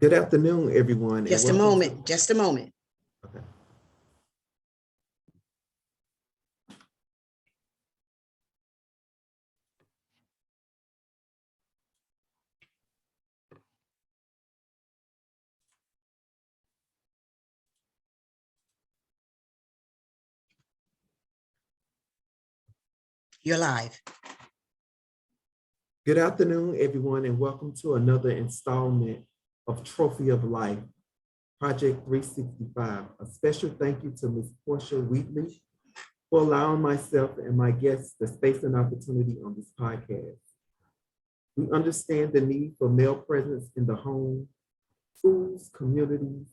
Good afternoon, everyone. Just a moment, just a moment. Okay. You're live. Good afternoon, everyone, and welcome to another installment of Trophy of Life, Project 365. A special thank you to Ms. Portia Wheatley for allowing myself and my guests the space and opportunity on this podcast. We understand the need for male presence in the home, schools, communities,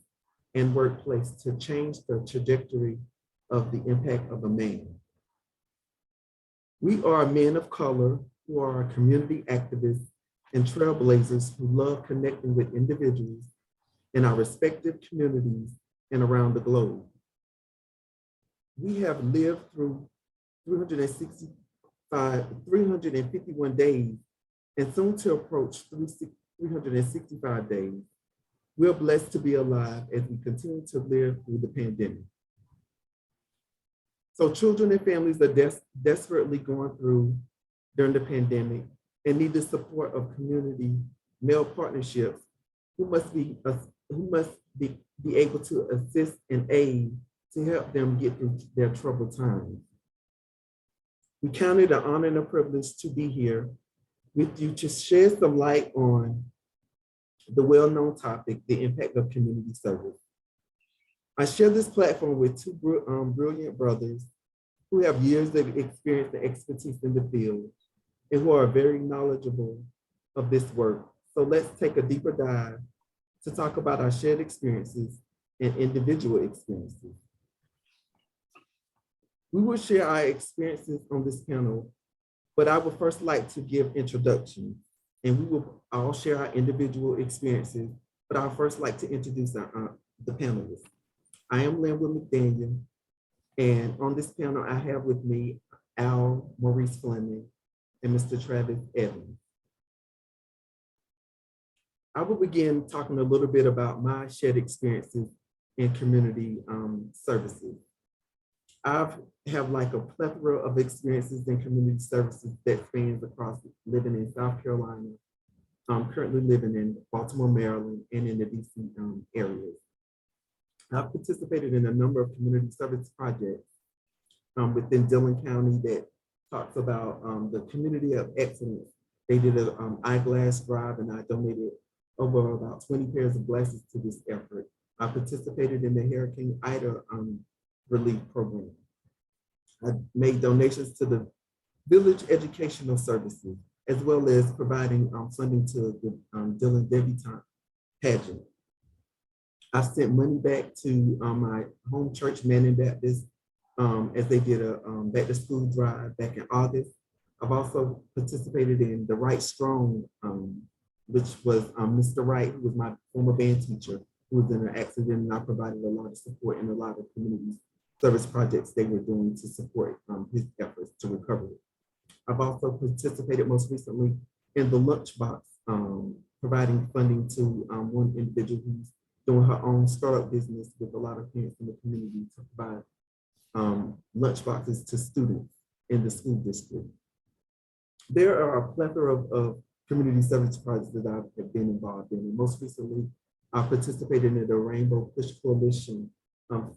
and workplace to change the trajectory of the impact of a man. We are men of color who are community activists and trailblazers who love connecting with individuals in our respective communities and around the globe. We have lived through 351 days and soon to approach 365 days. We're blessed to be alive as we continue to live through the pandemic. So children and families are desperately going through during the pandemic and need the support of community male partnerships who must be able to assist and aid to help them get through their troubled times. We count it an honor and a privilege to be here with you to shed some light on the well-known topic, the impact of community service. I share this platform with two brilliant brothers who have years of experience and expertise in the field and who are very knowledgeable of this work. So let's take a deeper dive to talk about our shared experiences and individual experiences. We will share our experiences on this panel, but I would first like to give introductions, and we will all share our individual experiences, but I'll first like to introduce the panelists. I am Lynwood McDaniel, and on this panel, I have with me Al Maurice Fleming and Mr. Travis Evans. I will begin talking a little bit about my shared experiences in community services. I have like a plethora of experiences in community services that spans across living in South Carolina. I'm currently living in Baltimore, Maryland, and in the DC areas. I've participated in a number of community service projects within Dillon County that talks about the community of excellence. They did an eyeglass drive, and I donated over about 20 pairs of glasses to this effort. I participated in the Hurricane Ida relief program. I made donations to the village educational services, as well as providing funding to the Dillon Debutante pageant. I sent money back to my home church, Manning Baptist, as they did a back to school drive back in August. I've also participated in the Wright Strong, which was Mr. Wright, who was my former band teacher, who was in an accident, and I provided a lot of support in a lot of community service projects they were doing to support his efforts to recovery. I've also participated most recently in the Lunchbox, providing funding to one individual who's doing her own startup business with a lot of parents in the community to provide lunchboxes to students in the school district. There are a plethora of community service projects that I have been involved in. And most recently, I participated in the Rainbow Push Coalition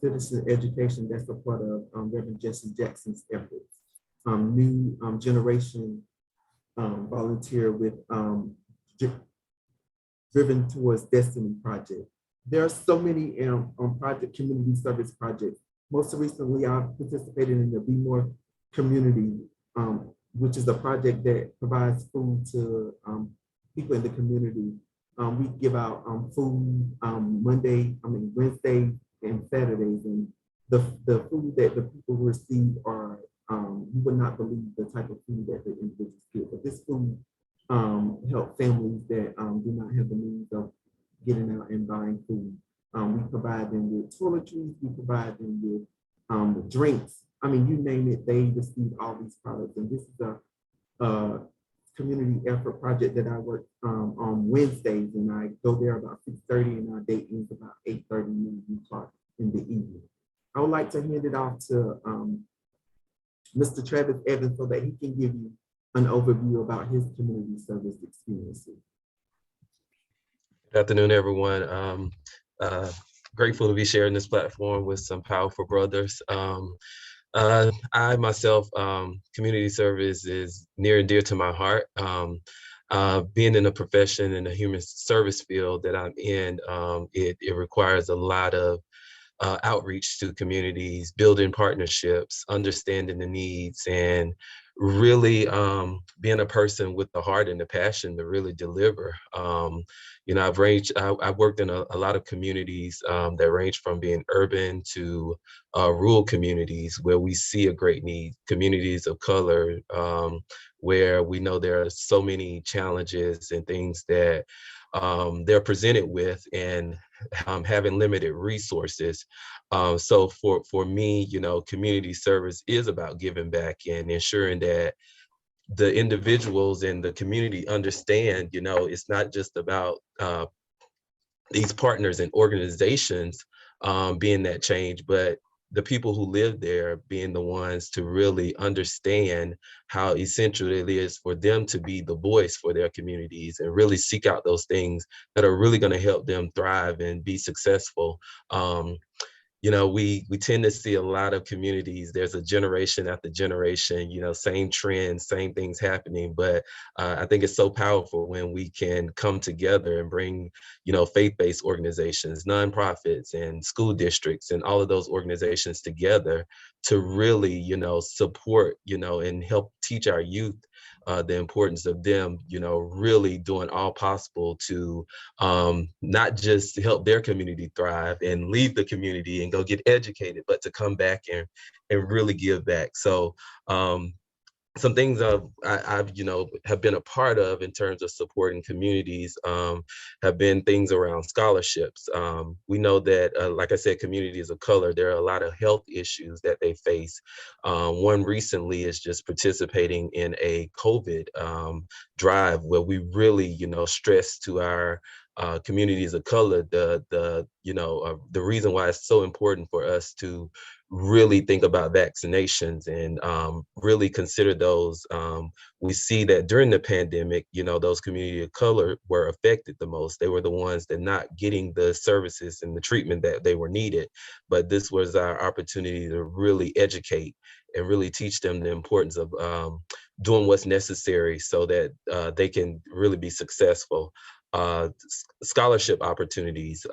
citizen education that's a part of Reverend Jesse Jackson's efforts. New generation volunteer with Driven Towards Destiny project. There are so many community service projects. Most recently, I've participated in the Be More Community, which is a project that provides food to people in the community. We give out food Wednesday and Saturdays, and the food that the people receive are, you would not believe the type of food that the individuals get. But this food help families that do not have the means of getting out and buying food. We provide them with toiletries, we provide them with drinks. I mean, you name it, they receive all these products. And this is a community effort project that I work on Wednesdays, and I go there about 6 8:30 and our date ends about 8:30 in the evening. I would like to hand it off to Mr. Travis Evans so that he can give you an overview about his community service experiences. Good afternoon, everyone. Grateful to be sharing this platform with some powerful brothers. I myself, community service is near and dear to my heart. Being in a profession in the human service field that I'm in, it requires a lot of outreach to communities, building partnerships, understanding the needs, and really being a person with the heart and the passion to really deliver. I've worked in a lot of communities that range from being urban to rural communities where we see a great need, communities of color, where we know there are so many challenges and things that they're presented with, and having limited resources. So for me, community service is about giving back and ensuring that the individuals in the community understand, it's not just about these partners and organizations being that change, but the people who live there being the ones to really understand how essential it is for them to be the voice for their communities and really seek out those things that are really going to help them thrive and be successful. We tend to see a lot of communities, there's a generation after generation, same trends, same things happening. But I think it's so powerful when we can come together and bring, faith-based organizations, nonprofits, and school districts, and all of those organizations together to really, support, and help teach our youth the importance of them, really doing all possible to not just help their community thrive and leave the community and go get educated, but to come back and really give back. So some things I've have been a part of in terms of supporting communities have been things around scholarships. We know that, like I said, communities of color, there are a lot of health issues that they face. One recently is just participating in a COVID drive where we really, stress to our communities of color the reason why it's so important for us to really think about vaccinations and really consider those. We see that during the pandemic, those community of color were affected the most. They were the ones that not getting the services and the treatment that they were needed. But this was our opportunity to really educate and really teach them the importance of doing what's necessary so that they can really be successful. Scholarship opportunities.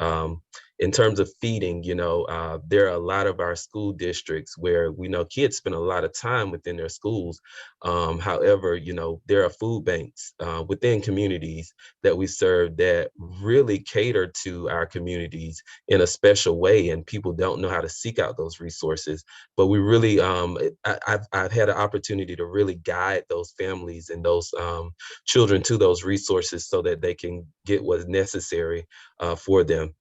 In terms of feeding, there are a lot of our school districts where we know kids spend a lot of time within their schools. However, there are food banks within communities that we serve that really cater to our communities in a special way, and people don't know how to seek out those resources. But we really, I've had an opportunity to really guide those families and those children to those resources so that they can get what's necessary for them.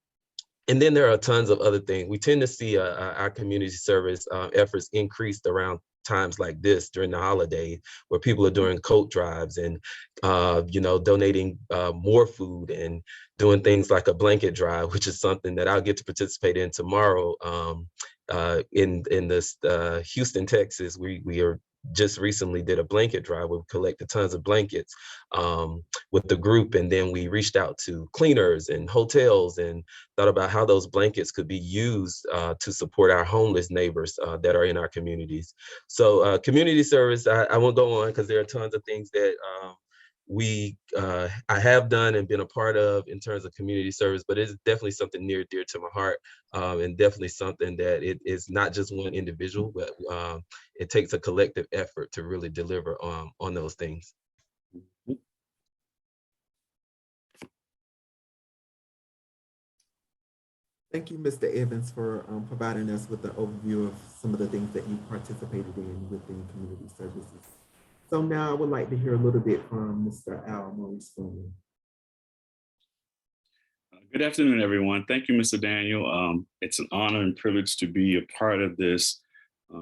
And then there are tons of other things. We tend to see our community service efforts increased around times like this during the holiday, where people are doing coat drives and, donating more food and doing things like a blanket drive, which is something that I'll get to participate in tomorrow in this Houston, Texas. We are just recently did a blanket drive. We collected tons of blankets with the group, and then we reached out to cleaners and hotels and thought about how those blankets could be used to support our homeless neighbors that are in our communities. So community service, I won't go on because there are tons of things that I have done and been a part of in terms of community service, but it's definitely something near dear to my heart, and definitely something that it is not just one individual, but it takes a collective effort to really deliver on those things. Thank you, Mr. Evans, for providing us with an overview of some of the things that you participated in within community services. So now I would like to hear a little bit from Mr. Al Maurice Furman. Good afternoon, everyone. Thank you, Mr. Daniel. It's an honor and privilege to be a part of this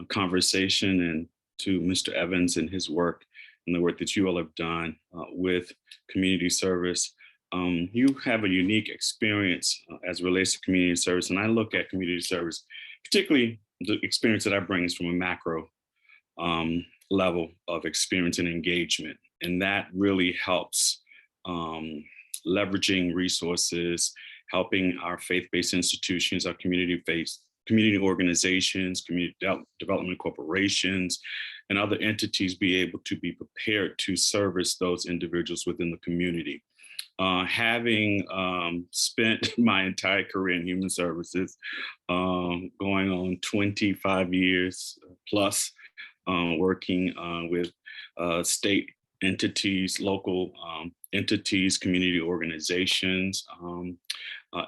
conversation, and to Mr. Evans and his work and the work that you all have done with community service. You have a unique experience as it relates to community service. And I look at community service, particularly the experience that I bring is from a macro level of experience and engagement. And that really helps leveraging resources, helping our faith-based institutions, our community organizations, community development corporations, and other entities be able to be prepared to service those individuals within the community. Having spent my entire career in human services, going on 25 years plus, working with state entities, local entities, community organizations,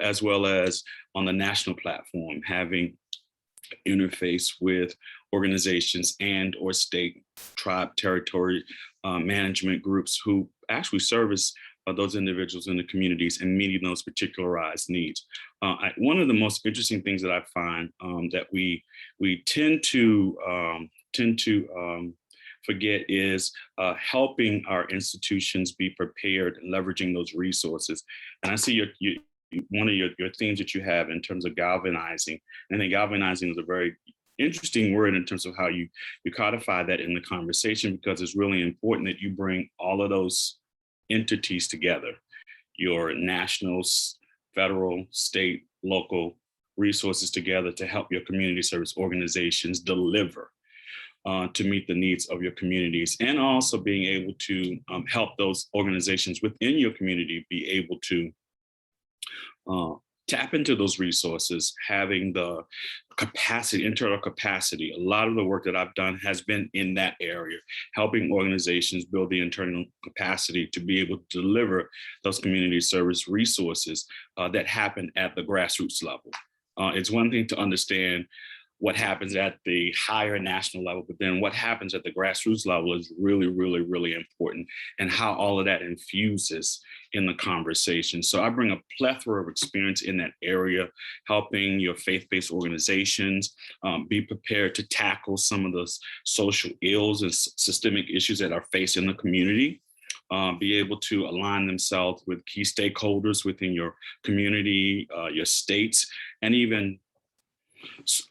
as well as on the national platform, having interface with organizations and or state, tribe, territory management groups who actually service those individuals in the communities and meeting those particularized needs. One of the most interesting things that I find that we tend to forget is helping our institutions be prepared and leveraging those resources. And I see one of your themes that you have in terms of galvanizing. And I think galvanizing is a very interesting word in terms of how you codify that in the conversation, because it's really important that you bring all of those entities together, your national, federal, state, local resources together to help your community service organizations deliver to meet the needs of your communities, and also being able to help those organizations within your community be able to tap into those resources, having the capacity, internal capacity. A lot of the work that I've done has been in that area, helping organizations build the internal capacity to be able to deliver those community service resources that happen at the grassroots level. It's one thing to understand what happens at the higher national level, but then what happens at the grassroots level is really, really, really important, and how all of that infuses in the conversation. So I bring a plethora of experience in that area, helping your faith-based organizations be prepared to tackle some of those social ills and systemic issues that are faced in the community. Be able to align themselves with key stakeholders within your community, your states, and even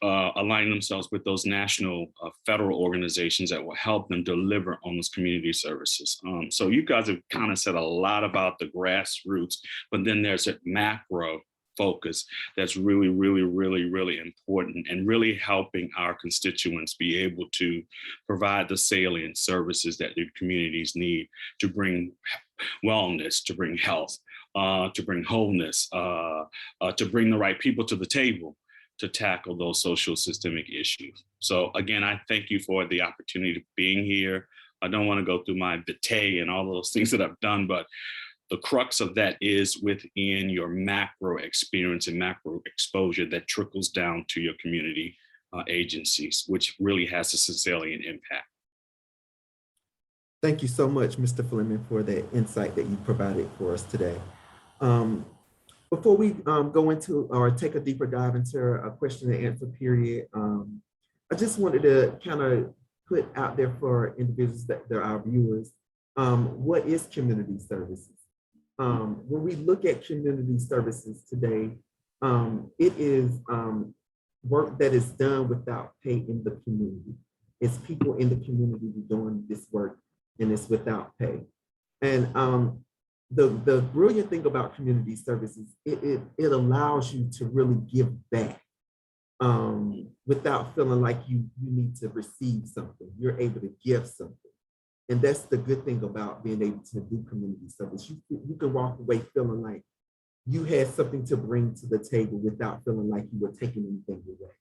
aligning themselves with those national federal organizations that will help them deliver on those community services. So you guys have kind of said a lot about the grassroots, but then there's a macro focus that's really, really, really, really important, and really helping our constituents be able to provide the salient services that their communities need to bring wellness, to bring health, to bring wholeness, to bring the right people to the table to tackle those social systemic issues. So again, I thank you for the opportunity of being here. I don't want to go through my vitae and all those things that I've done, but the crux of that is within your macro experience and macro exposure that trickles down to your community agencies, which really has a salient impact. Thank you so much, Mr. Fleming, for that insight that you provided for us today. Before we go into or take a deeper dive into a question and answer period, I just wanted to kind of put out there for individuals that are our viewers, what is community services? When we look at community services today, it is work that is done without pay in the community. It's people in the community doing this work, and it's without pay. And the brilliant thing about community services, it allows you to really give back without feeling like you need to receive something. You're able to give something. And that's the good thing about being able to do community service. You can walk away feeling like you had something to bring to the table without feeling like you were taking anything away.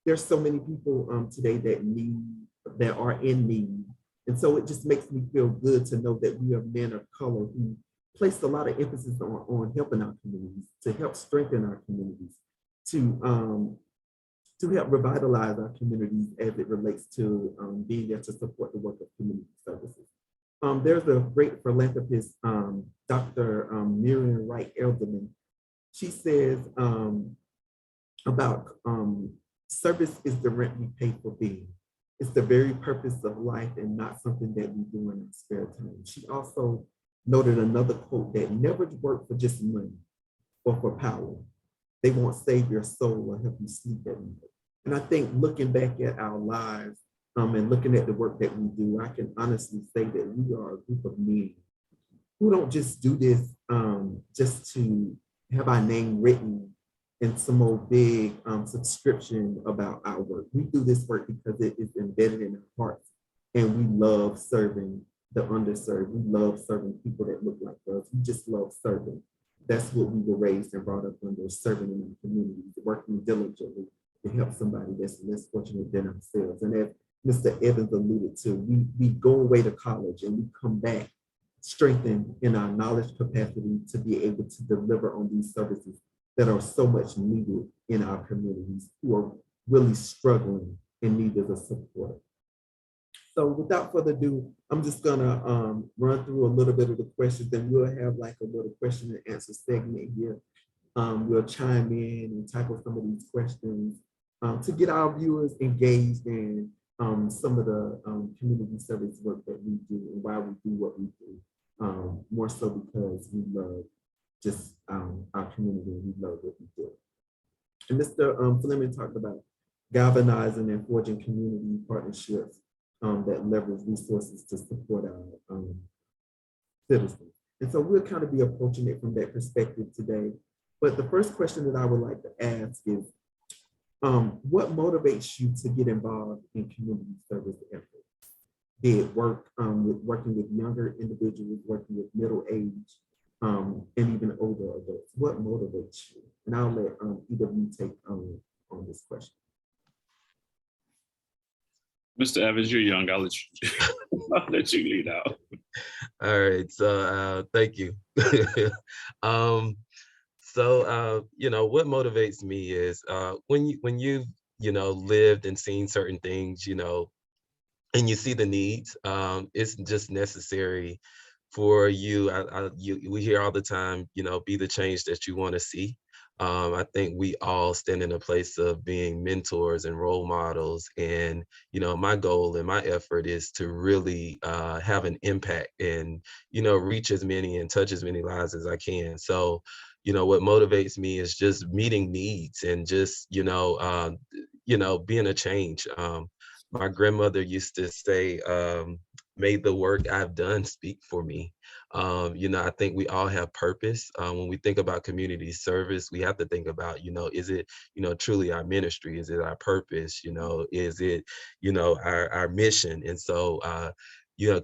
There's so many people today that are in need. And so it just makes me feel good to know that we are men of color who place a lot of emphasis on helping our communities, to help strengthen our communities, to help revitalize our communities as it relates to being there to support the work of community services. There's a great philanthropist, Dr. Miriam Wright Elderman. She says about service is the rent we pay for being. It's the very purpose of life and not something that we do in our spare time. She also noted another quote that never work for just money or for power. They won't save your soul or help you sleep at night. And I think looking back at our lives and looking at the work that we do, I can honestly say that we are a group of men who don't just do this just to have our name written in some old big subscription about our work. We do this work because it is embedded in our hearts, and we love serving the underserved. We love serving people that look like us. We just love serving. That's what we were raised and brought up under, serving in our communities, working diligently to help somebody that's less fortunate than ourselves. And as Mr. Evans alluded to, we go away to college and we come back strengthened in our knowledge capacity to be able to deliver on these services that are so much needed in our communities who are really struggling and need of the support. So without further ado, I'm just gonna run through a little bit of the questions, and we'll have like a little question and answer segment here. We'll chime in and tackle some of these questions to get our viewers engaged in some of the community service work that we do and why we do what we do. More so because we love just our community and we love what we do. And Mr. Fleming talked about galvanizing and forging community partnerships that leverage resources to support our citizens. And so we'll kind of be approaching it from that perspective today. But the first question that I would like to ask is, what motivates you to get involved in community service efforts? Be it working with younger individuals, working with middle age, and even older adults. What motivates you? And I'll let either of you take on this question. Mr. Evans, you're young. I'll let you lead out. All right, so thank you. What motivates me is when you've lived and seen certain things, and you see the needs, it's just necessary for you. We hear all the time, be the change that you want to see. I think we all stand in a place of being mentors and role models. And, my goal and my effort is to really have an impact and, reach as many and touch as many lives as I can. So, what motivates me is just meeting needs and just, being a change. My grandmother used to say, may the work I've done speak for me. I think we all have purpose. When we think about community service, we have to think about, is it, truly our ministry? Is it our purpose? Is it, our mission? And so,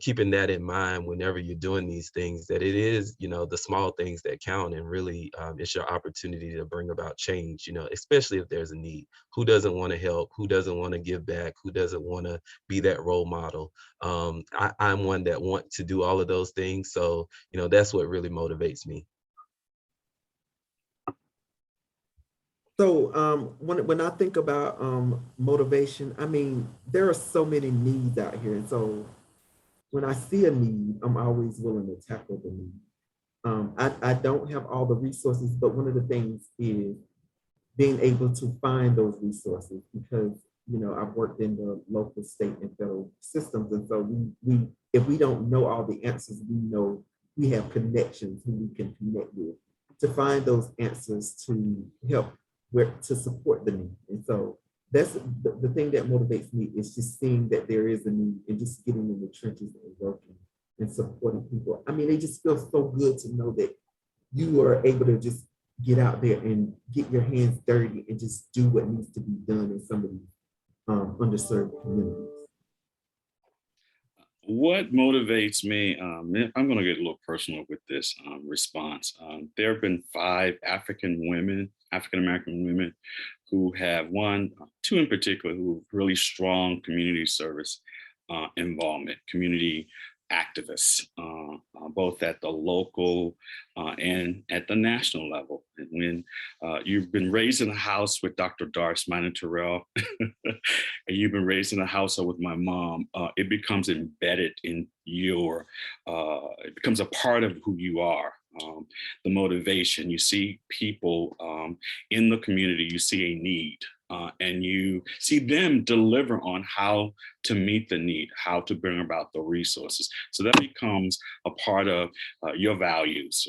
keeping that in mind whenever you're doing these things, that it is, the small things that count, and really it's your opportunity to bring about change, especially if there's a need. Who doesn't want to help? Who doesn't want to give back? Who doesn't want to be that role model? I'm one that want to do all of those things. So, that's what really motivates me. So when I think about motivation, I mean, there are so many needs out here. And so when I see a need, I'm always willing to tackle the need. I don't have all the resources, but one of the things is being able to find those resources because, I've worked in the local, state, and federal systems. And so we if we don't know all the answers, we know we have connections who we can connect with to find those answers to help to support the need. And so that's the thing that motivates me is just seeing that there is a need and just getting in the trenches and working and supporting people. I mean, it just feels so good to know that you are able to just get out there and get your hands dirty and just do what needs to be done in some of these underserved communities. What motivates me, I'm going to get a little personal with this response. There have been 5 African-American women who have two in particular, who have really strong community service involvement, community activists, both at the local and at the national level. And when you've been raised in a house with Dr. Darce Minor Terrell, and you've been raised in a household with my mom, it becomes embedded in it becomes a part of who you are. the motivation. You see people in the community, you see a need, and you see them deliver on how to meet the need, how to bring about the resources. So that becomes a part of your values,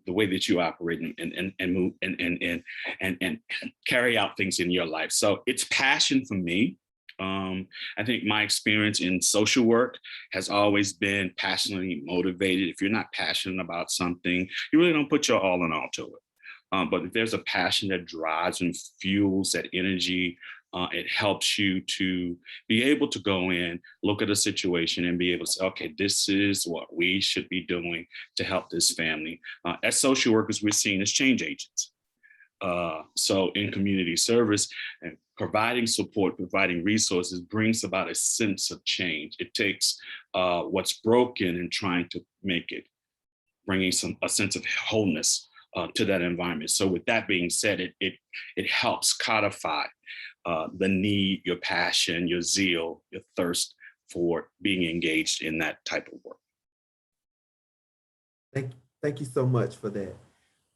the way that you operate and move and carry out things in your life. So it's passion for me. I think my experience in social work has always been passionately motivated. If you're not passionate about something, you really don't put your all in all to it. But if there's a passion that drives and fuels that energy, it helps you to be able to go in, look at a situation and be able to say, okay, this is what we should be doing to help this family. As social workers, we're seen as change agents. So in community service, and providing support, providing resources brings about a sense of change. It takes what's broken and trying to make it, bringing a sense of wholeness to that environment. So with that being said, it helps codify the need, your passion, your zeal, your thirst for being engaged in that type of work. Thank you so much for that.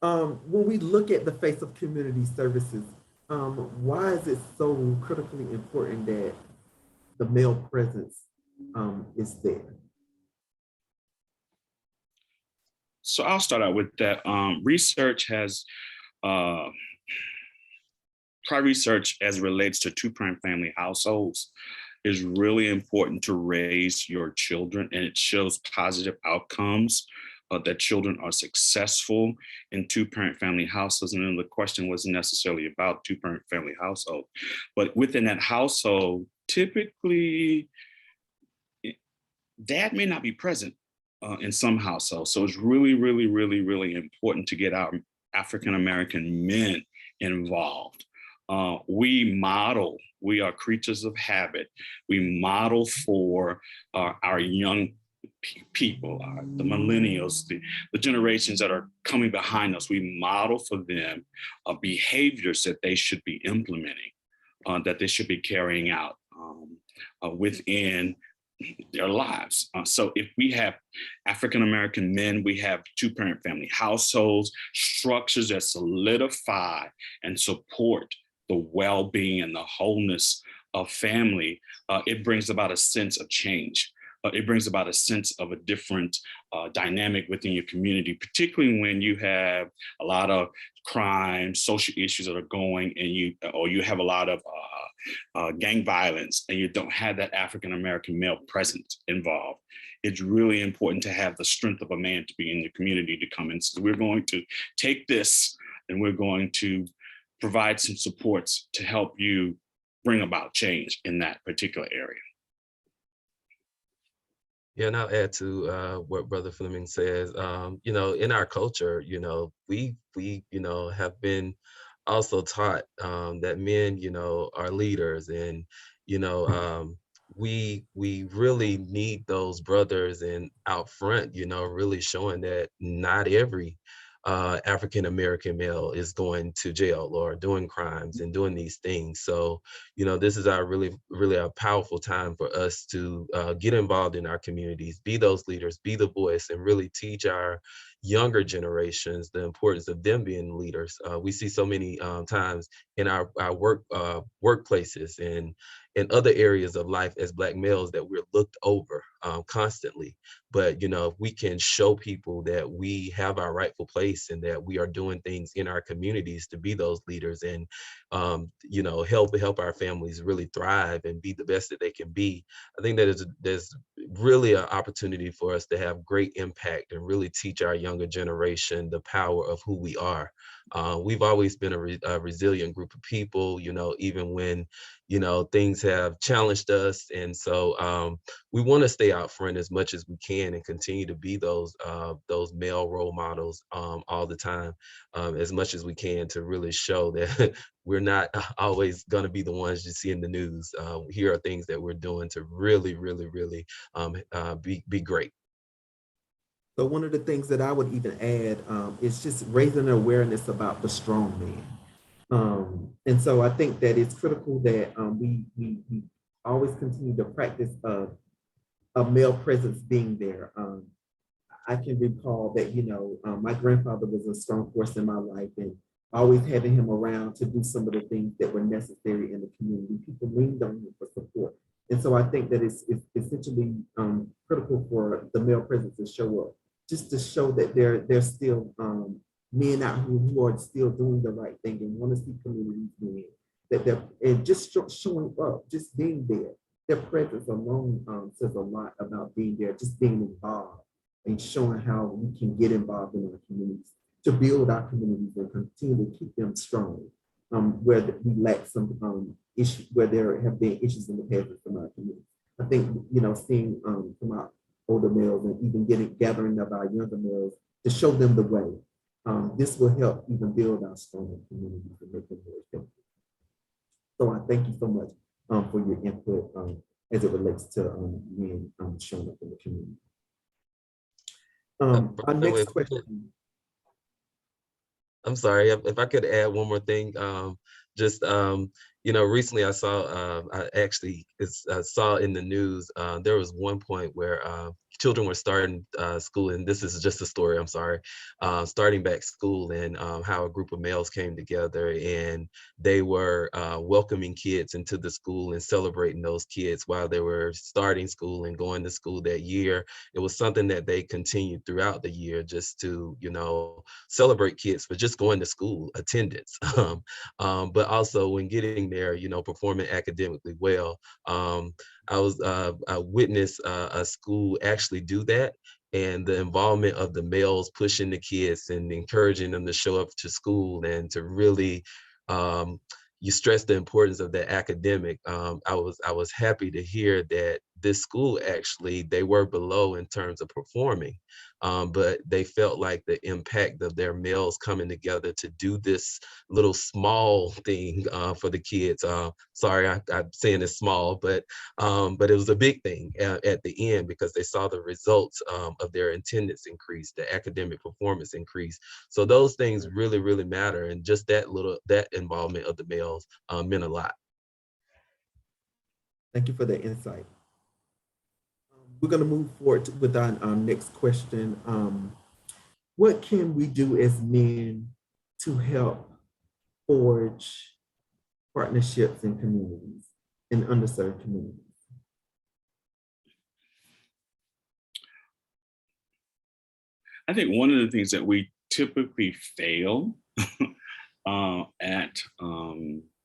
When we look at the face of community services, why is it so critically important that the male presence is there? So I'll start out with that. Research has, prior research as it relates to two-parent family households is really important to raise your children, and it shows positive outcomes. That children are successful in two-parent family households. And then the question wasn't necessarily about two-parent family household, but within that household, typically, dad may not be present in some households. So it's really, really, really, really important to get our African-American men involved. We are creatures of habit. We model for our young people, the millennials, the generations that are coming behind us. We model for them behaviors that they should be implementing, that they should be carrying out within their lives. So if we have African-American men, we have two-parent family households, structures that solidify and support the well-being and the wholeness of family, it brings about a sense of change. It brings about a sense of a different dynamic within your community, particularly when you have a lot of crime, social issues that are going, and you have a lot of gang violence, and you don't have that African-American male presence involved. It's really important to have the strength of a man to be in the community to come in. So we're going to take this and we're going to provide some supports to help you bring about change in that particular area. Yeah, and I'll add to what Brother Fleming says. In our culture, we have been also taught that men, are leaders, and we really need those brothers and out front, really showing that not every African-American male is going to jail or doing crimes and doing these things. So, this is our really a powerful time for us to get involved in our communities, be those leaders, be the voice, and really teach our younger generations the importance of them being leaders. We see so many times in our workplaces and in other areas of life as Black males that we're looked over constantly. But, if we can show people that we have our rightful place and that we are doing things in our communities to be those leaders and, help our families really thrive and be the best that they can be, I think that there's really an opportunity for us to have great impact and really teach our younger generation the power of who we are. We've always been a resilient group of people, even when, things have challenged us. And so we want to stay out front as much as we can and continue to be those male role models all the time, as much as we can, to really show that we're not always going to be the ones you see in the news. Here are things that we're doing to really, really, really be great. So one of the things that I would even add is just raising awareness about the strong man. And so I think that it's critical that we always continue to practice a male presence being there. I can recall that, my grandfather was a strong force in my life, and always having him around to do some of the things that were necessary in the community. People leaned on him for support. And so I think that it's essentially critical for the male presence to show up, just to show that there's still men out here who are still doing the right thing and want to see communities win. That they're and just showing up, just being there. Their presence alone says a lot about being there, just being involved and showing how we can get involved in our communities to build our communities and continue to keep them strong. Where we lack some issues, where there have been issues in the past from our community. I think, seeing from our older males and even gathering of our younger males to show them the way. This will help even build our stronger communities and make them more effective. So I thank you so much for your input as it relates to men showing up in the community. Our next question. I'm sorry, if I could add one more thing. Recently I saw in the news, there was one point where children were starting school, and this is just a story, I'm sorry, starting back school, and how a group of males came together and they were welcoming kids into the school and celebrating those kids while they were starting school and going to school that year. It was something that they continued throughout the year, just to, celebrate kids for just going to school, attendance. But also when getting there, performing academically well. I witnessed a school actually do that, and the involvement of the males pushing the kids and encouraging them to show up to school and to really you stress the importance of the academic. I was happy to hear that this school actually, they were below in terms of performing, but they felt like the impact of their males coming together to do this little small thing for the kids. Sorry, I'm saying it's small, but it was a big thing at the end, because they saw the results of their attendance increase, the academic performance increase. So those things really, really matter, and just that involvement of the males meant a lot. Thank you for the insight. We're going to move forward with our next question. What can we do as men to help forge partnerships in communities, in underserved communities? I think one of the things that we typically fail at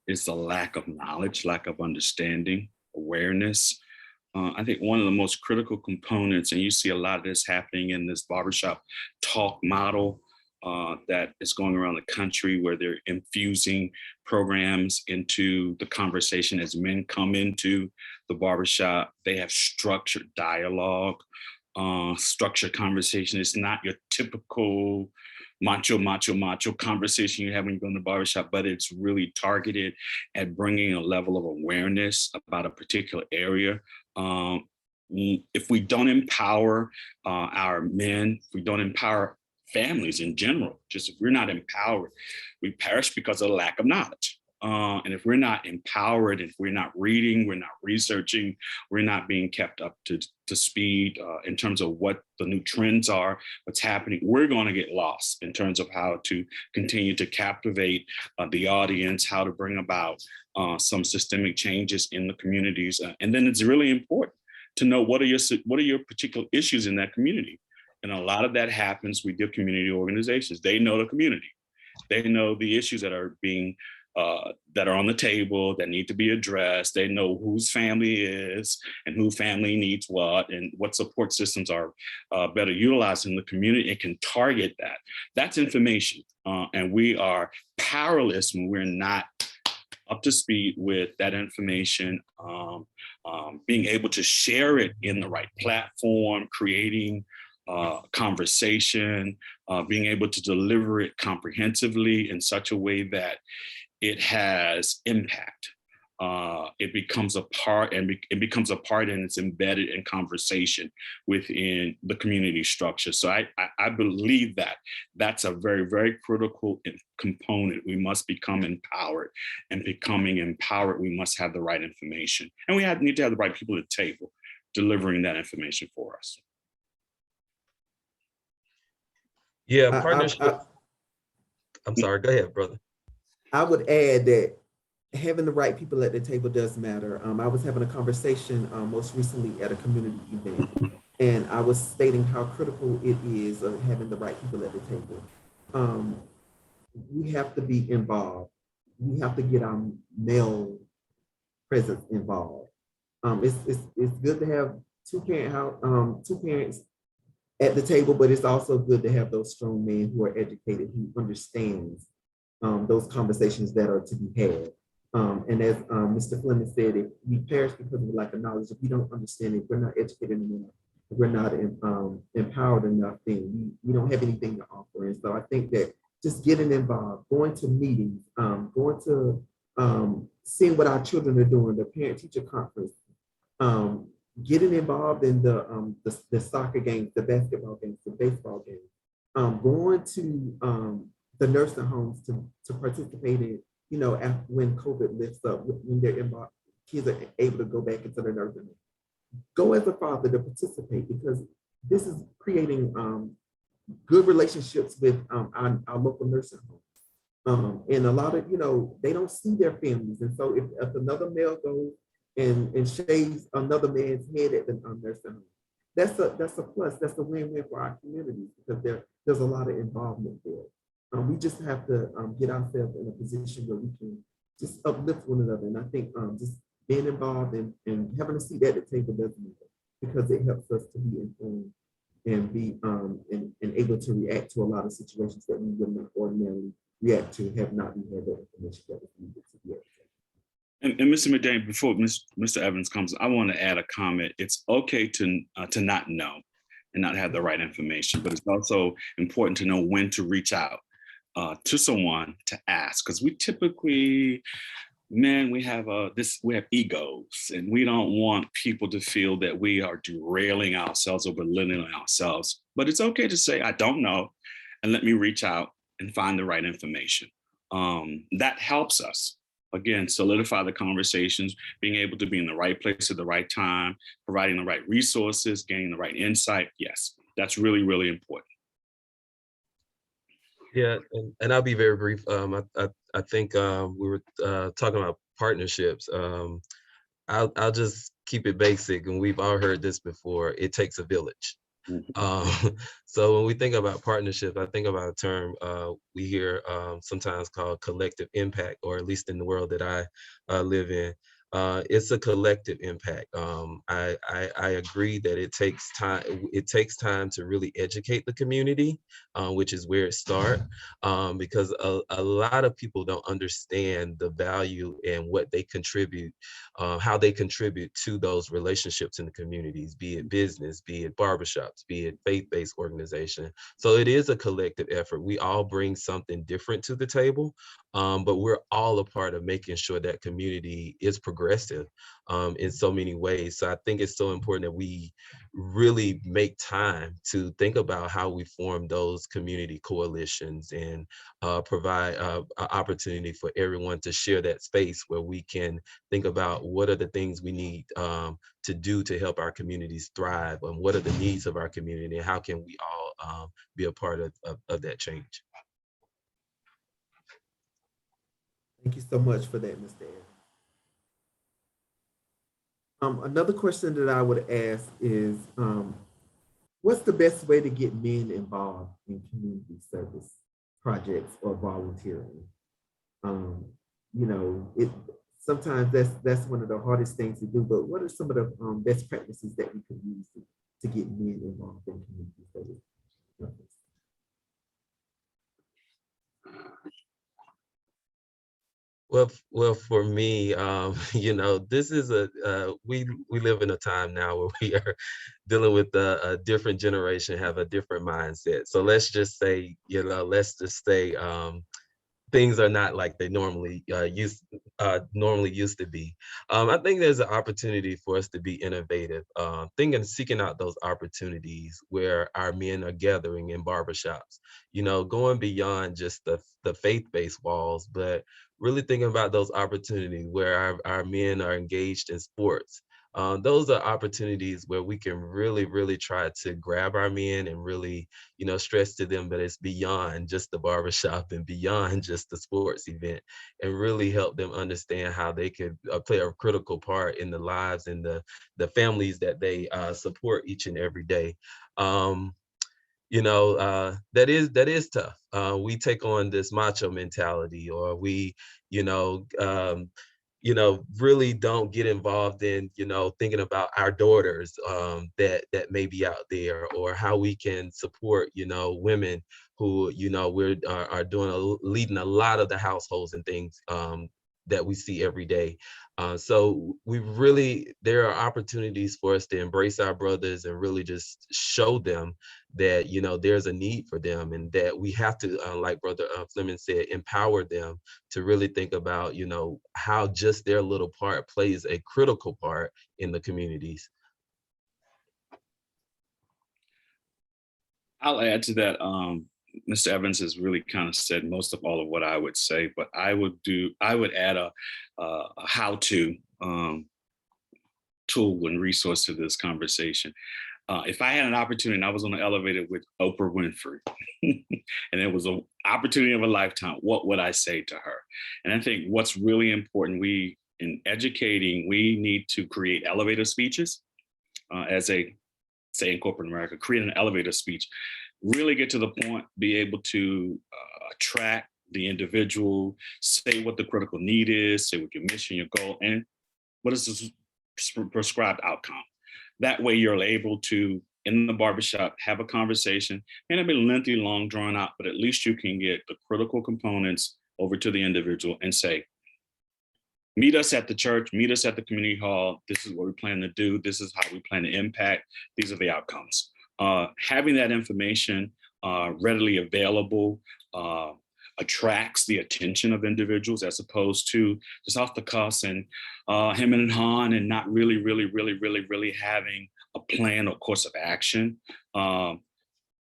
is the lack of knowledge, lack of understanding, awareness. I think one of the most critical components, and you see a lot of this happening in this barbershop talk model that is going around the country, where they're infusing programs into the conversation as men come into the barbershop. They have structured dialogue, structured conversation. It's not your typical macho conversation you have when you go in the barbershop, but it's really targeted at bringing a level of awareness about a particular area. If we don't empower our men, if we don't empower families in general, just if we're not empowered, we perish because of the lack of knowledge. And if we're not empowered, if we're not reading, we're not researching, we're not being kept up to speed in terms of what the new trends are, what's happening, we're going to get lost in terms of how to continue to captivate the audience, how to bring about some systemic changes in the communities. And then it's really important to know what are your particular issues in that community. And a lot of that happens with your community organizations. They know the community. They know the issues that are being that are on the table that need to be addressed. They know whose family is and who family needs what, and what support systems are better utilized in the community. It can target that. That's information. And we are powerless when we're not up to speed with that information, being able to share it in the right platform, creating conversation, being able to deliver it comprehensively in such a way that it has impact. It becomes a part, and it's embedded in conversation within the community structure. So I believe that that's a very, very critical component. We must become empowered, and becoming empowered, we must have the right information. And we need to have the right people at the table delivering that information for us. Yeah, I, partnership. I'm sorry, go ahead, brother. I would add that having the right people at the table does matter. I was having a conversation most recently at a community event, and I was stating how critical it is of having the right people at the table. Um, we have to be involved. We have to get our male presence involved. It's good to have two parents at the table, but it's also good to have those strong men who are educated, who understands those conversations that are to be had. And as Mr. Fleming said, if we perish because of lack of knowledge, if we don't understand it, we're not educated enough, if we're not empowered enough, then we don't have anything to offer. And so I think that just getting involved, going to meetings, going to seeing what our children are doing, the parent-teacher conference, getting involved in the soccer games, the basketball games, the baseball games, going to the nursing homes to participate in, after when COVID lifts up, when they're involved, kids are able to go back into the nursing home. Go as a father to participate, because this is creating good relationships with our local nursing homes. And a lot of, they don't see their families. And so if another male goes and shaves another man's head at the nursing home, that's a plus. That's a win-win for our communities, because there's a lot of involvement there. We just have to get ourselves in a position where we can just uplift one another. And I think just being involved and having a seat at the table does matter, because it helps us to be informed and be and able to react to a lot of situations that we would not ordinarily react to, have not we had that information that was needed to be able to. And Mr. McDaniel, before Mr. Evans comes, I want to add a comment. It's okay to not know and not have the right information, but it's also important to know when to reach out to someone to ask, because we typically, we have egos, and we don't want people to feel that we are derailing ourselves or belittling ourselves. But it's okay to say, I don't know, and let me reach out and find the right information. That helps us, again, solidify the conversations, being able to be in the right place at the right time, providing the right resources, gaining the right insight. Yes, that's really, really important. Yeah, and I'll be very brief. I think we were talking about partnerships. I'll just keep it basic, and we've all heard this before. It takes a village. So when we think about partnership, I think about a term we hear sometimes called collective impact, or at least in the world that I live in. It's a collective impact. I agree that it takes time. It takes time to really educate the community, which is where it starts, because a lot of people don't understand the value and what they contribute, how they contribute to those relationships in the communities, be it business, be it barbershops, be it faith-based organization. So it is a collective effort. We all bring something different to the table, but we're all a part of making sure that community is progressive in so many ways. So I think it's so important that we really make time to think about how we form those community coalitions and provide an opportunity for everyone to share that space where we can think about what are the things we need to do to help our communities thrive, and what are the needs of our community, and how can we all be a part of that change. Thank you so much for that, Mr. Ed. Another question that I would ask is, what's the best way to get men involved in community service projects or volunteering? Sometimes that's one of the hardest things to do, but what are some of the best practices that we could use to get men involved in community service projects? Well, for me, this is we live in a time now where we are dealing with a different generation, have a different mindset. So let's just say, things are not like they normally used to be. I think there's an opportunity for us to be innovative, seeking out those opportunities where our men are gathering in barbershops, going beyond just the faith-based walls, but really thinking about those opportunities where our men are engaged in sports, Those are opportunities where we can really try to grab our men and really, stress to them that it's beyond just the barbershop and beyond just the sports event, and really help them understand how they could play a critical part in the lives and the families that they support each and every day. That is tough. We take on this macho mentality, or we, you know, um, really don't get involved in, thinking about our daughters that may be out there, or how we can support, women who, are leading a lot of the households and things that we see every day. So there are opportunities for us to embrace our brothers and really just show them that, there's a need for them, and that we have to, like Brother Fleming said, empower them to really think about, how just their little part plays a critical part in the communities. I'll add to that. Mr. Evans has really kind of said most of all of what I would say, but I would add a how-to tool and resource to this conversation. If I had an opportunity and I was on the elevator with Oprah Winfrey and it was an opportunity of a lifetime, what would I say to her? And I think what's really important, in educating, we need to create elevator speeches say in corporate America, create an elevator speech, really get to the point, be able to attract the individual, say what the critical need is, say what your mission, your goal, and what is the prescribed outcome. That way you're able to, in the barbershop, have a conversation. May not be lengthy, long, drawn out, but at least you can get the critical components over to the individual and say, meet us at the church, meet us at the community hall. This is what we plan to do. This is how we plan to impact. These are the outcomes. Having that information readily available attracts the attention of individuals, as opposed to just off the cuff and him and Han, and not really having a plan or course of action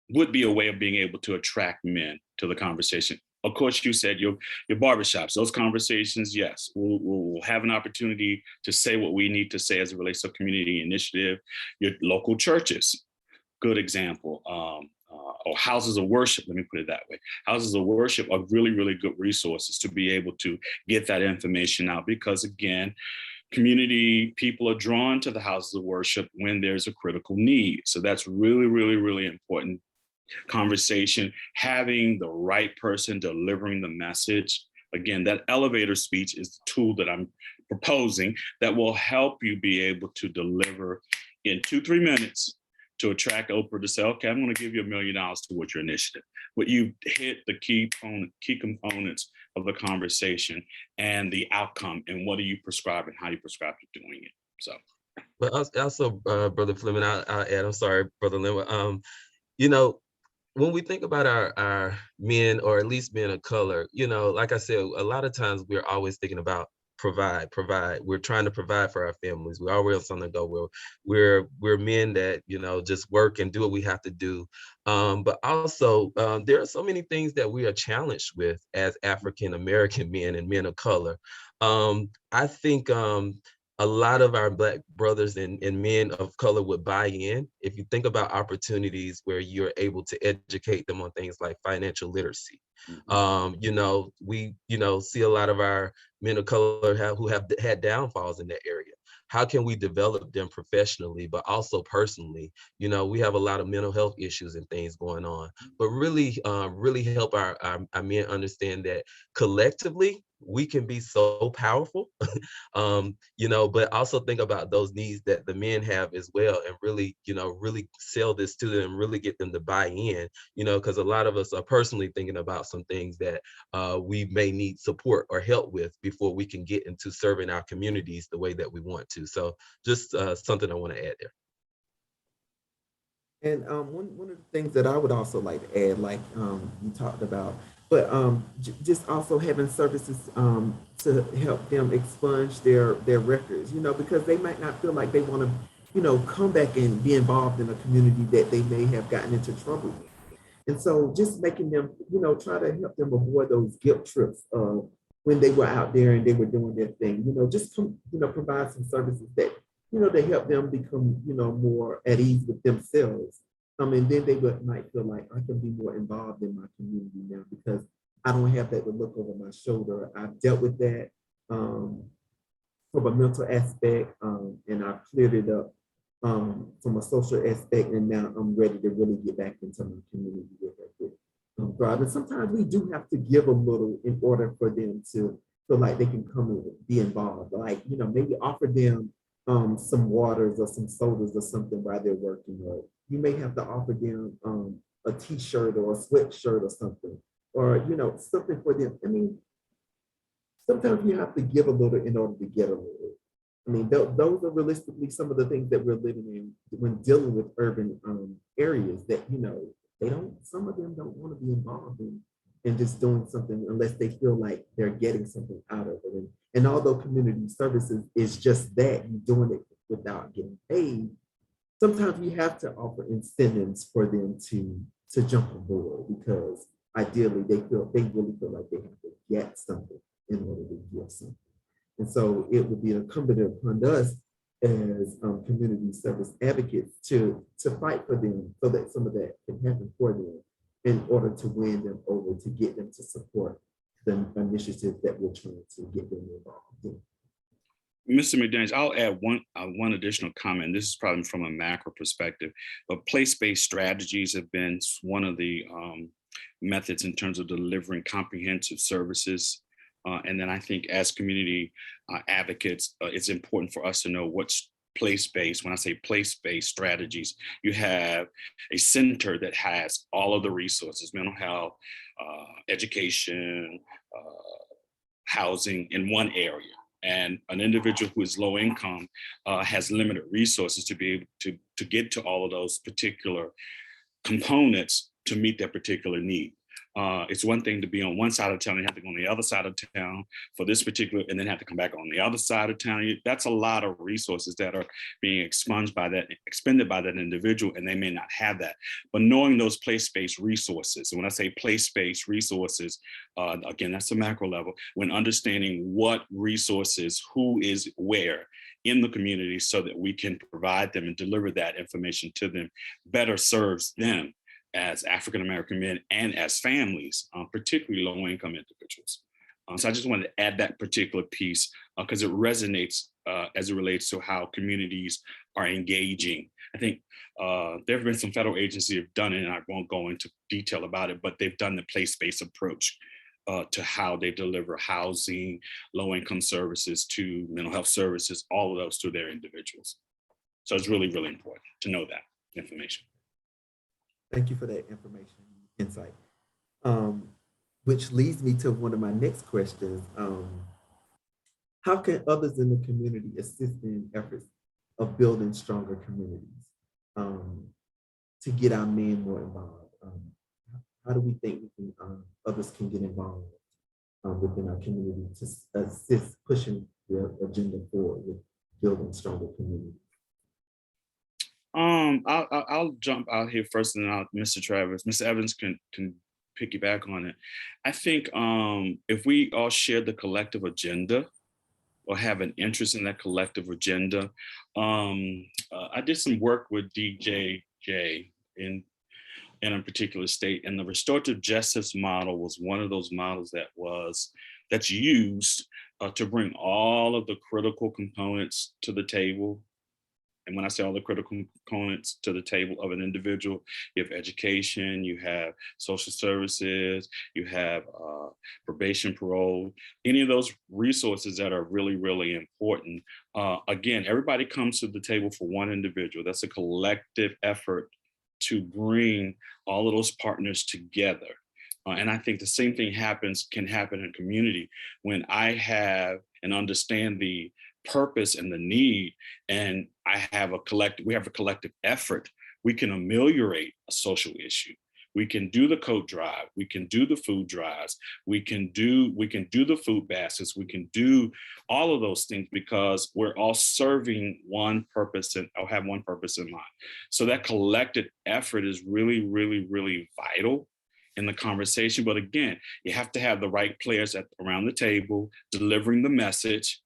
would be a way of being able to attract men to the conversation. Of course, you said your barbershops, those conversations, yes, we'll have an opportunity to say what we need to say as it relates to community initiative. Your local churches, good example, or houses of worship, let me put it that way. Houses of worship are really good resources to be able to get that information out, because again, community people are drawn to the houses of worship when there's a critical need. So that's really important conversation, having the right person delivering the message. Again, that elevator speech is the tool that I'm proposing that will help you be able to deliver in 2-3 minutes to attract Oprah to say, okay, I'm going to give you $1 million towards your initiative. But you hit the key components of the conversation and the outcome, and what do you prescribe and how you prescribe to doing it. So, but also, Brother Fleming, I'll add, I'm sorry, Brother Lynwood, when we think about our men, or at least men of color, like I said, a lot of times we're always thinking about provide. We're trying to provide for our families. We're always on the go. We're men that, just work and do what we have to do. But also, there are so many things that we are challenged with as African American men and men of color. I think a lot of our Black brothers and men of color would buy in if you think about opportunities where you're able to educate them on things like financial literacy. We see a lot of our men of color who have had downfalls in that area. How can we develop them professionally, but also personally? We have a lot of mental health issues and things going on, but really help our men understand that collectively we can be so powerful, but also think about those needs that the men have as well, and really sell this to them, really get them to buy in, because a lot of us are personally thinking about some things that we may need support or help with before we can get into serving our communities the way that we want to. So just something I want to add there. And one of the things that I would also like to add, like you talked about, but just also having services to help them expunge their records, because they might not feel like they want to, come back and be involved in a community that they may have gotten into trouble with. And so just making them, try to help them avoid those guilt trips when they were out there and they were doing their thing, just provide some services that they help them become, more at ease with themselves. And then they might feel like I can be more involved in my community now because I don't have that to look over my shoulder. I've dealt with that from a mental aspect, and I've cleared it up from a social aspect, and now I'm ready to really get back into my community with it. And sometimes we do have to give a little in order for them to feel like they can come and be involved. Like, maybe offer them some waters or some sodas or something while they're working, or you may have to offer them a t-shirt or a sweatshirt or something, or something for them. I mean, sometimes you have to give a little in order to get a little. I mean, those are realistically some of the things that we're living in when dealing with urban areas that, some of them don't want to be involved in just doing something unless they feel like they're getting something out of it. And although community services is just that, you're doing it without getting paid, sometimes we have to offer incentives for them to jump on board, because ideally they really feel like they have to get something in order to give something. And so it would be incumbent upon us as community service advocates to fight for them so that some of that can happen for them in order to win them over, to get them to support the initiatives that we're trying to get them involved in. Mr. McDaniel, I'll add one additional comment. This is probably from a macro perspective, but place-based strategies have been one of the methods in terms of delivering comprehensive services. And then I think as community advocates, it's important for us to know what's place-based. When I say place-based strategies, you have a center that has all of the resources, mental health, education, housing in one area. And an individual who is low income has limited resources to be able to get to all of those particular components to meet that particular need. It's one thing to be on one side of town and have to go on the other side of town for this particular, and then have to come back on the other side of town. That's a lot of resources that are being expended by that individual, and they may not have that. But knowing those place-based resources, and when I say place-based resources, again, that's the macro level, when understanding what resources, who is where in the community so that we can provide them and deliver that information to them better serves them as African-American men and as families, particularly low-income individuals. So I just wanted to add that particular piece because it resonates as it relates to how communities are engaging. I think there have been some federal agencies that have done it, and I won't go into detail about it, but they've done the place-based approach to how they deliver housing, low-income services to mental health services, all of those to their individuals. So it's really, really important to know that information. Thank you for that information, insight. Which leads me to one of my next questions. How can others in the community assist in efforts of building stronger communities to get our men more involved? How do we think others can get involved within our community to assist pushing the agenda forward with building stronger communities? I'll jump out here first, and then Mr. Evans can piggyback on it. I think if we all share the collective agenda or have an interest in that collective agenda, I did some work with DJJ in a particular state, and the restorative justice model was one of those models that's used to bring all of the critical components to the table. And when I say all the critical components to the table of an individual, you have education, you have social services, you have probation, parole, any of those resources that are really, really important. Again, everybody comes to the table for one individual. That's a collective effort to bring all of those partners together. And I think the same thing can happen in community when I have and understand the purpose and the need, and we have a collective effort. We can ameliorate a social issue. We can do the coat drive. We can do the food drives. We can do the food baskets. We can do all of those things because we're all serving one purpose or have one purpose in mind. So that collective effort is really, really, really vital in the conversation. But again, you have to have the right players around the table delivering the message,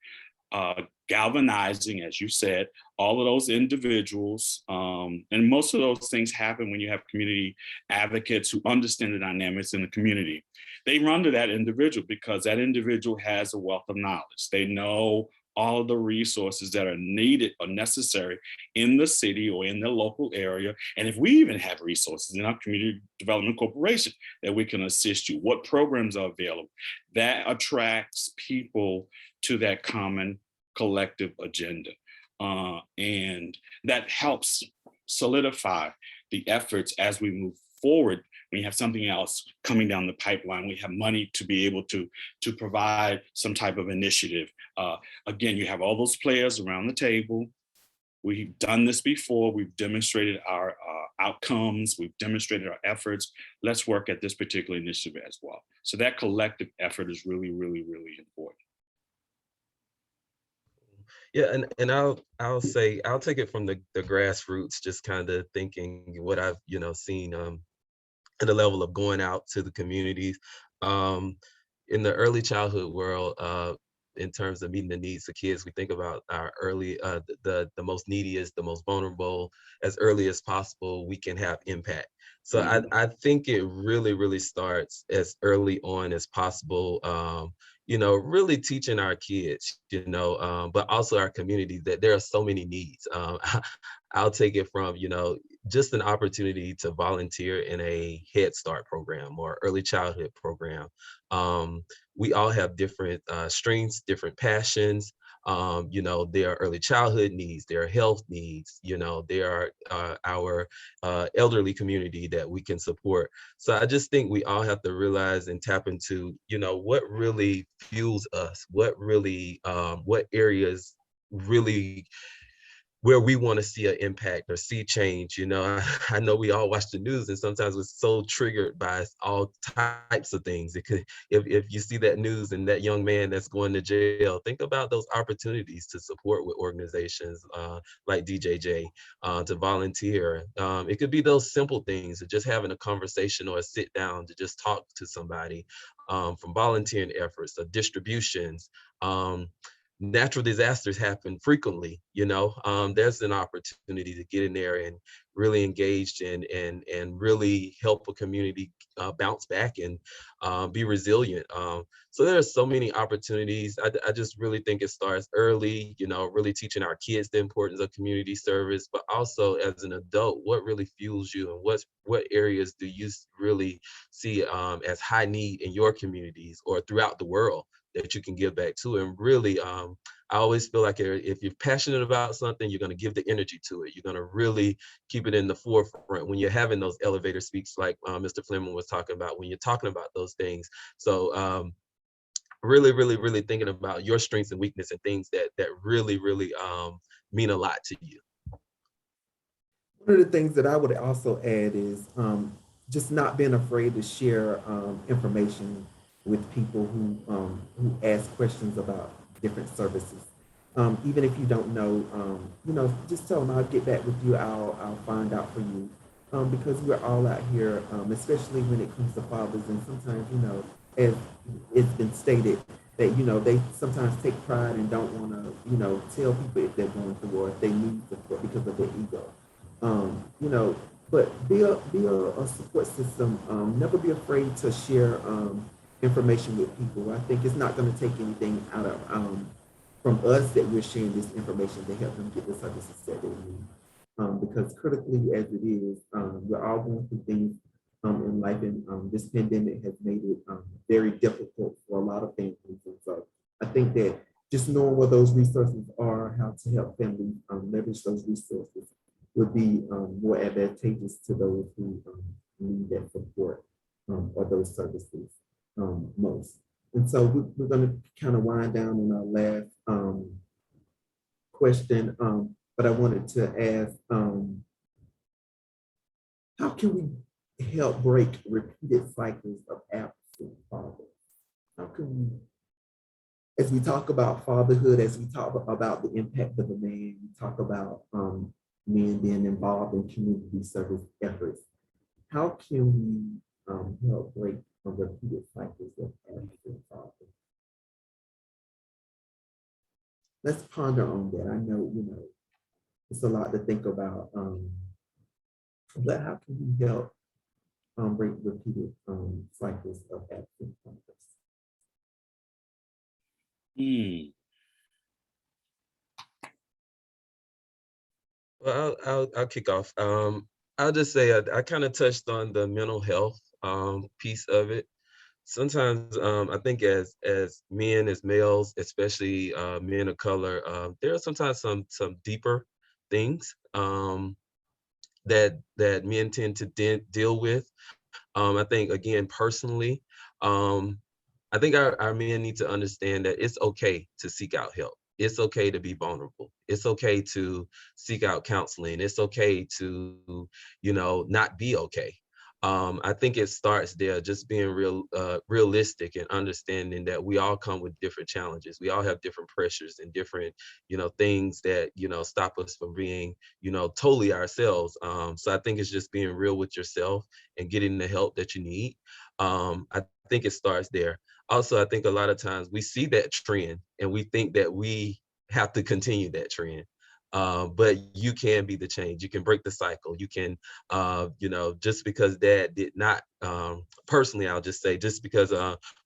galvanizing, as you said, all of those individuals. And most of those things happen when you have community advocates who understand the dynamics in the community. They run to that individual because that individual has a wealth of knowledge. They know all of the resources that are needed or necessary in the city or in the local area. And if we even have resources in our community development corporation that we can assist you, what programs are available, that attracts people to that common collective agenda. And that helps solidify the efforts as we move forward. When you have something else coming down the pipeline, we have money to be able to provide some type of initiative. Again, you have all those players around the table. We've done this before. We've demonstrated our outcomes. We've demonstrated our efforts. Let's work at this particular initiative as well. So that collective effort is really, really, really important. Yeah, and I'll say I'll take it from the grassroots, just kind of thinking what I've seen at the level of going out to the communities. In the early childhood world, in terms of meeting the needs of kids, we think about our early, the most neediest, the most vulnerable, as early as possible, we can have impact. So I think it really, really starts as early on as possible. Really teaching our kids, but also our community that there are so many needs. I'll take it from, just an opportunity to volunteer in a Head Start program or early childhood program. We all have different strengths, different passions. There are early childhood needs, there are health needs, there are our elderly community that we can support. So I just think we all have to realize and tap into, what really fuels us, what areas really where we want to see an impact or see change. I know we all watch the news and sometimes we're so triggered by all types of things. It could, if you see that news and that young man that's going to jail, think about those opportunities to support with organizations like DJJ, to volunteer. It could be those simple things of just having a conversation or a sit down to just talk to somebody, from volunteering efforts, distributions. Natural disasters happen frequently, there's an opportunity to get in there and really engaged and really help a community bounce back and be resilient. So there are so many opportunities. I just really think it starts early, really teaching our kids the importance of community service, but also as an adult, what really fuels you and what areas do you really see as high need in your communities or throughout the world that you can give back to. And really, I always feel like if you're passionate about something, you're going to give the energy to it. You're going to really keep it in the forefront when you're having those elevator speaks like Mr. Fleming was talking about, when you're talking about those things. So really, really, really thinking about your strengths and weakness and things that really, really mean a lot to you. One of the things that I would also add is just not being afraid to share information with people who ask questions about different services. Even if you don't know, just tell them I'll get back with you. I'll find out for you, because we're all out here, especially when it comes to fathers. And sometimes, as it's been stated, that they sometimes take pride and don't want to, tell people if they're going through or if they need support because of their ego. But be a support system. Never be afraid to share information with people. I think it's not going to take anything out of from us that we're sharing this information to help them get the services that they need. Because critically as it is, we're all going through things in life, and this pandemic has made it very difficult for a lot of families. And so I think that just knowing what those resources are, how to help families leverage those resources would be more advantageous to those who need that support or those services most. And so we're going to kind of wind down on our last question, but I wanted to ask, how can we help break repeated cycles of absent fathers? How can we, as we talk about fatherhood, as we talk about the impact of a man, we talk about men being involved in community service efforts, how can we help break repeated cycles of absent fathers? let's ponder on that. I know, it's a lot to think about. But how can we help break repeated cycles of absent fathers? Hmm. Well, I'll kick off. I'll just say I kind of touched on the mental health piece of it. Sometimes I think as men, as males, especially men of color, there are sometimes some deeper things that men tend to deal with. I think again personally, um, I think our men need to understand that it's okay to seek out help. It's okay to be vulnerable. It's okay to seek out counseling. It's okay to, not be okay. I think it starts there, just being realistic and understanding that we all come with different challenges. We all have different pressures and different, things that, stop us from being, totally ourselves. So I think it's just being real with yourself and getting the help that you need. I think it starts there. Also, I think a lot of times we see that trend and we think that we have to continue that trend. But you can be the change. You can break the cycle. You can, just because dad did not, personally, I'll just say, just because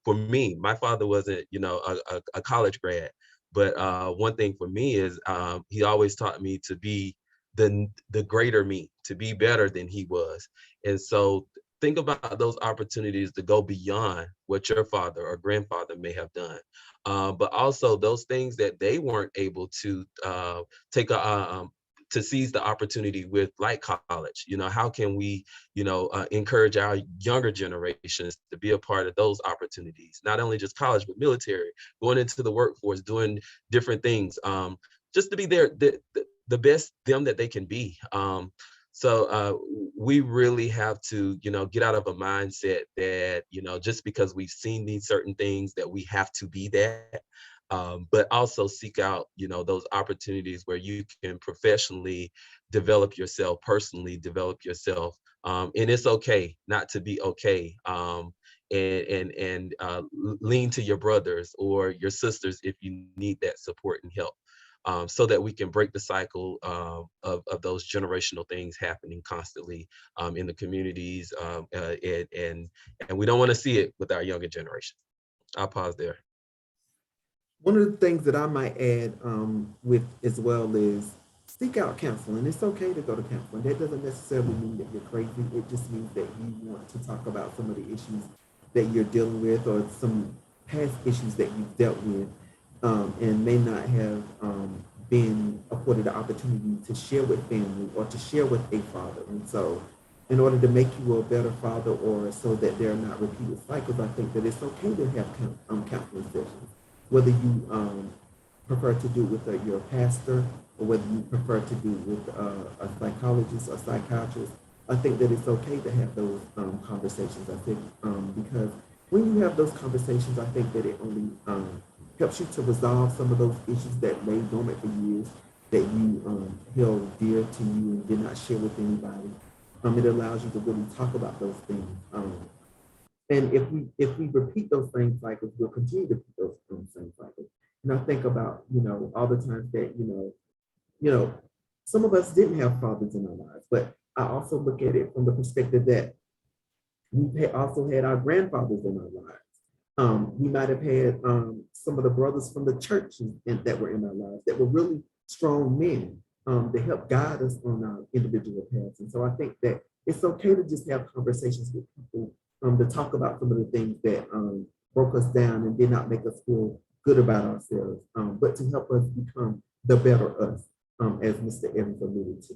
for me, my father wasn't, a college grad. But one thing for me is he always taught me to be the greater me, to be better than he was. And so think about those opportunities to go beyond what your father or grandfather may have done. But also those things that they weren't able to take to seize the opportunity with, like college. How can we, encourage our younger generations to be a part of those opportunities? Not only just college, but military, going into the workforce, doing different things, just to be there, the best them that they can be. So we really have to, get out of a mindset that, just because we've seen these certain things that we have to be that, but also seek out, those opportunities where you can professionally develop yourself, personally develop yourself. And it's okay not to be okay. And lean to your brothers or your sisters if you need that support and help. So that we can break the cycle of those generational things happening constantly in the communities, and we don't want to see it with our younger generation. I'll pause there. One of the things that I might add with as well is seek out counseling. It's okay to go to counseling. That doesn't necessarily mean that you're crazy. It just means that you want to talk about some of the issues that you're dealing with or some past issues that you've dealt with and may not have been afforded the opportunity to share with family or to share with a father. And so in order to make you a better father or so that there are not repeated cycles, I think that it's okay to have counseling sessions. Whether you prefer to do it with your pastor or whether you prefer to do it with a psychologist or psychiatrist, I think that it's okay to have those conversations. I think because when you have those conversations, I think that it only helps you to resolve some of those issues that lay dormant for years that you held dear to you and did not share with anybody. It allows you to really talk about those things. And if we repeat those same cycles, we'll continue to repeat those same cycles. And I think about, all the times that, some of us didn't have fathers in our lives, but I also look at it from the perspective that we also had our grandfathers in our lives. We might have had some of the brothers from the church that were in our lives that were really strong men to help guide us on our individual paths. And so I think that it's okay to just have conversations with people to talk about some of the things that broke us down and did not make us feel good about ourselves, but to help us become the better us, as Mr. Evans alluded to.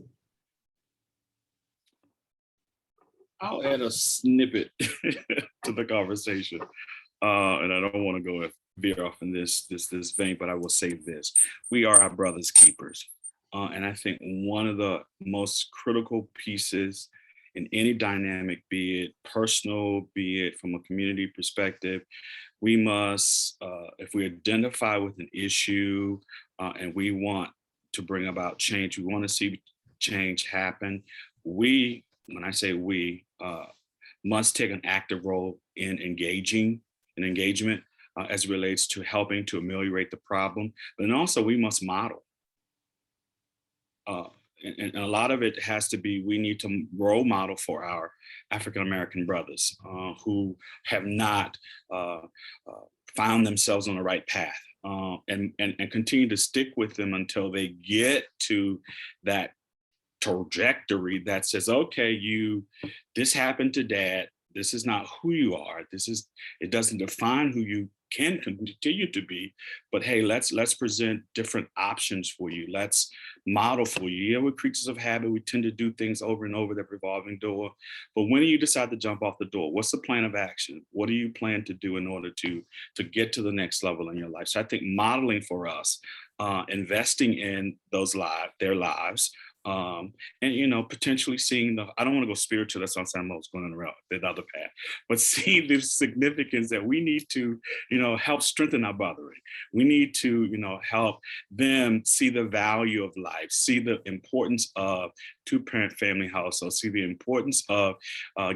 I'll add a snippet to the conversation. And I don't want to go veer off in this vein, but I will say this. We are our brother's keepers. And I think one of the most critical pieces in any dynamic, be it personal, be it from a community perspective, we must, if we identify with an issue and we want to bring about change, we want to see change happen, we, when I say we, must take an active role in engagement, as it relates to helping to ameliorate the problem. But then also we must model. And a lot of it has to be, we need to role model for our African-American brothers who have not found themselves on the right path, and continue to stick with them until they get to that trajectory that says, okay, this happened to dad. This is not who you are. It doesn't define who you can continue to be, but hey, let's present different options for you. Let's model for you. Yeah, we're creatures of habit. We tend to do things over and over, that revolving door. But when you decide to jump off the door, what's the plan of action? What do you plan to do in order to get to the next level in your life? So I think modeling for us, investing in their lives, and potentially seeing I don't want to go spiritual, that's what I'm going around the other path, but see the significance that we need to help strengthen our brotherhood. We need to help them see the value of life, see the importance of two-parent family household, see the importance of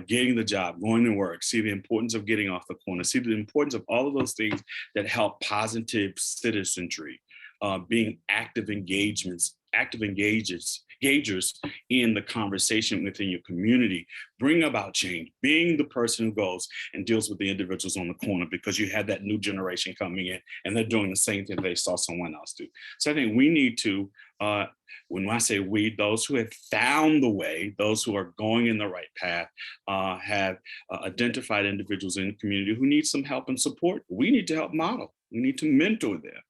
getting the job, going to work, see the importance of getting off the corner, see the importance of all of those things that help positive citizenry, being active engagers in the conversation within your community, bring about change, being the person who goes and deals with the individuals on the corner, because you had that new generation coming in and they're doing the same thing they saw someone else do. So I think we need to, when I say we, those who have found the way, those who are going in the right path, have identified individuals in the community who need some help and support. We need to help model. We need to mentor them.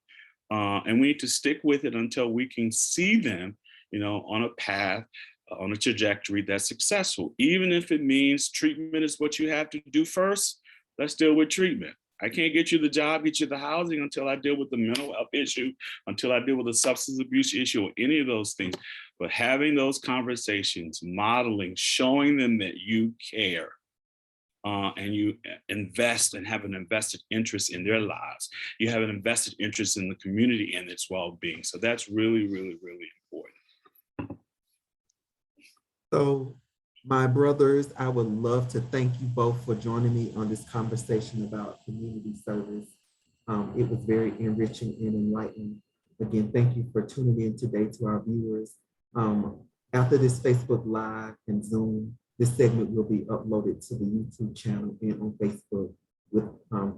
And we need to stick with it until we can see them, on a path, on a trajectory that's successful. Even if it means treatment is what you have to do first, let's deal with treatment. I can't get you the job, get you the housing until I deal with the mental health issue, until I deal with the substance abuse issue, or any of those things. But having those conversations, modeling, showing them that you care, and you invest and have an invested interest in their lives. You have an invested interest in the community and its well-being. So that's really, really, really important. So my brothers, I would love to thank you both for joining me on this conversation about community service. It was very enriching and enlightening. Again, thank you for tuning in today to our viewers. After this Facebook Live and Zoom, this segment will be uploaded to the YouTube channel and on Facebook with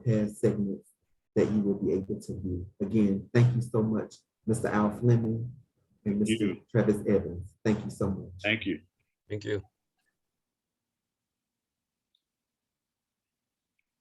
past segments that you will be able to view. Again, thank you so much, Mr. Al Fleming and Mr. Travis Evans. Thank you so much. Thank you. Thank you.